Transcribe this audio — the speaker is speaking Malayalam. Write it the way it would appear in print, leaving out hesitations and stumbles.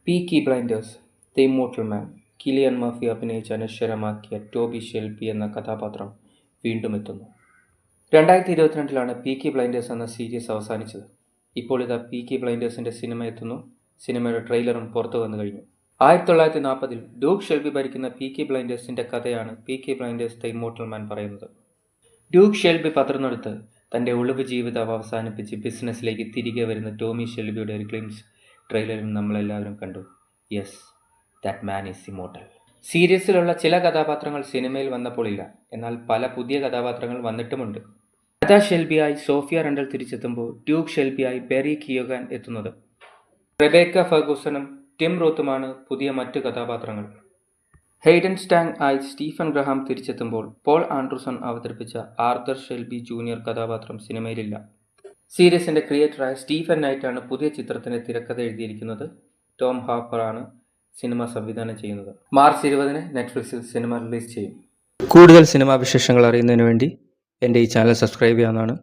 Peaky blinders, the immortal man, Kylian Murphy അഭിനയിച്ച് അനശ്വരമാക്കിയ ടോബി ഷെൽബി എന്ന കഥാപാത്രം വീണ്ടും എത്തുന്നു. 2022-ലാണ് പീക്കി ബ്ലൈൻഡേഴ്സ് എന്ന സീരീസ് അവസാനിച്ചത്. ഇപ്പോൾ ഇതാ പീക്കി ബ്ലൈൻഡേഴ്സിൻ്റെ സിനിമ എത്തുന്നു. സിനിമയുടെ ട്രെയിലറും പുറത്തു വന്നു കഴിഞ്ഞു. 1940-ൽ ഡ്യൂക്ക് ഷെൽബി ഭരിക്കുന്ന പീക്കി ബ്ലൈൻഡേഴ്സിൻ്റെ കഥയാണ് പീക്കി ബ്ലൈൻഡേഴ്സ് ദ ഇമ്മോർട്ടൽ മാൻ പറയുന്നത്. ഡ്യൂക്ക് ഷെൽബി പതർന്നെടുത്ത് തൻ്റെ ഒളിവ് ജീവിതം അവസാനിപ്പിച്ച് ബിസിനസ്സിലേക്ക് തിരികെ വരുന്ന ടോമി ഷെൽബിയുടെ ഒരു ഗ്ലിംസ് ട്രെയിലറിൽ നമ്മളെല്ലാവരും കണ്ടു. Yes, that man is immortal. സീരീസിലുള്ള ചില കഥാപാത്രങ്ങൾ സിനിമയിൽ വന്നപ്പോൾ ഇല്ല, എന്നാൽ പല പുതിയ കഥാപാത്രങ്ങൾ വന്നിട്ടുമുണ്ട്. അദ ഷെൽബിയായി സോഫിയ റണ്ടൽ തിരിച്ചെത്തുമ്പോൾ ഡ്യൂക്ക് ഷെൽബിയായി ബെറി കിയോഗാൻ എത്തുന്നത്. റെബേക്ക ഫെർഗൂസണും ടിം റോത്തുമാണ് പുതിയ മറ്റു കഥാപാത്രങ്ങൾ. ഹെയ്ഡൻ സ്റ്റാങ് ആയി സ്റ്റീഫൻ ഗ്രഹാം തിരിച്ചെത്തുമ്പോൾ പോൾ ആൻഡ്രൂസൺ അവതരിപ്പിച്ച ആർതർ ഷെൽബി ജൂനിയർ കഥാപാത്രം സിനിമയിലില്ല. സീരീസിൻ്റെ ക്രിയേറ്ററായ സ്റ്റീഫൻ നൈറ്റാണ് പുതിയ ചിത്രത്തിൻ്റെ തിരക്കഥ എഴുതിയിരിക്കുന്നത്. ടോം ഹാപ്പറാണ് സിനിമ സംവിധാനം ചെയ്യുന്നത്. മാർച്ച് 20-ന് നെറ്റ്ഫ്ലിക്സിൽ സിനിമ റിലീസ് ചെയ്യും. കൂടുതൽ സിനിമാ വിശേഷങ്ങൾ അറിയുന്നതിന് വേണ്ടി എൻ്റെ ഈ ചാനൽ സബ്സ്ക്രൈബ് ചെയ്യാവുന്നതാണ്.